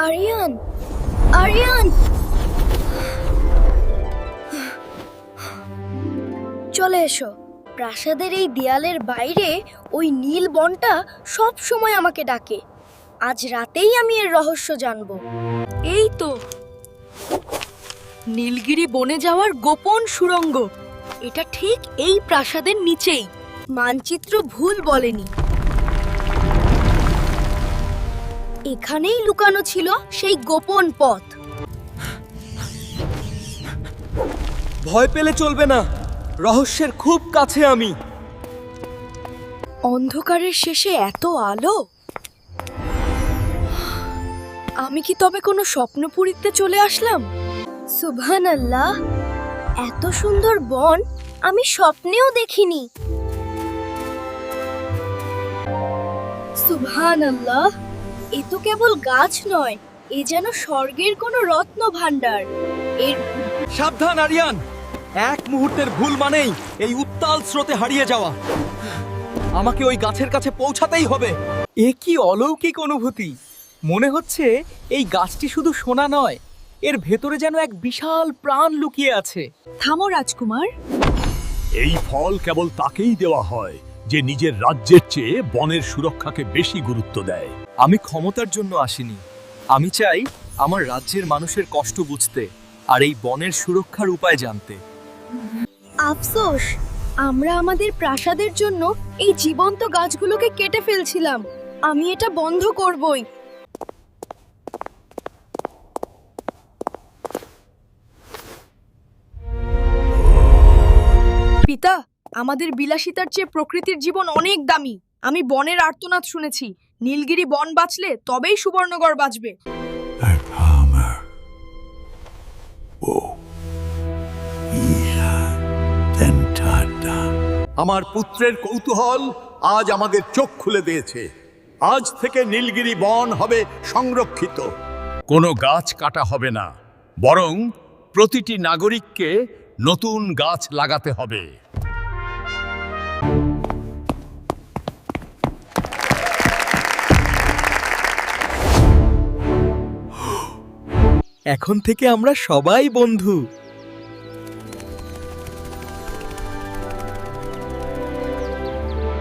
আরিয়ান, আরিয়ান, চলে এসো। প্রাসাদের এই দেয়ালের বাইরে ওই নীল বনটা সব সময় আমাকে ডাকে। আজ রাতেই আমি এর রহস্য জানবো। এই তো নীলগিরি বনে যাওয়ার গোপন সুড়ঙ্গ। এটা ঠিক এই প্রাসাদের নিচেই। মানচিত্র ভুল বলেনি। এখানেই লুকানো ছিল সেই গোপন পথ। ভয় পেলে চলবে না, রহস্যের খুব কাছে আমি। অন্ধকারের শেষে এত আলো। আমি কি তবে কোনো স্বপ্নপুরীতে চলে আসলাম? সুবহানাল্লাহ, এত সুন্দর বন আমি স্বপ্নেও দেখিনি। সুবহানাল্লাহ, এ তো কেবল গাছ নয়, এ যেন স্বর্গের কোনো রত্ন ভাণ্ডার। এর সাবধান আরিয়ান, এক মুহূর্তের ভুল মানেই এই উত্তাল স্রোতে হারিয়ে যাওয়া। আমাকে ওই গাছের কাছে পৌঁছাতেই হবে। এ কি অলৌকিক অনুভূতি! মনে হচ্ছে এই গাছটি শুধু সোনা নয়, এর ভেতরে যেন এক বিশাল প্রাণ লুকিয়ে আছে। থামো রাজকুমার। এই ফল কেবল তাকেই দেওয়া হয় যে নিজের রাজ্যের চেয়ে বনের সুরক্ষাকে বেশি গুরুত্ব দেয়। আমি ক্ষমতার জন্য আসিনি, আমি চাই আমার রাজ্যের মানুষের কষ্ট বুঝতে আর এই বনের সুরক্ষার উপায় জানতে। আফসোস, আমরা আমাদের প্রাসাদের জন্য এই জীবন্ত গাছগুলোকে কেটে ফেলছিলাম। আমি এটা বন্ধ করবই। পিতা, আমাদের বিলাসিতার চেয়ে প্রকৃতির জীবন অনেক দামি। আমি বনের আর্তনাদ শুনেছি। নীলগিরি বন বাঁচলে তবেই সুবর্ণগড় বাঁচবে। আমার পুত্রের কৌতূহল আজ আমাদের চোখ খুলে দিয়েছে। আজ থেকে নীলগিরি বন হবে সংরক্ষিত। কোনো গাছ কাটা হবে না, বরং প্রতিটি নাগরিককে নতুন গাছ লাগাতে হবে। এখন থেকে আমরা সবাই বন্ধু।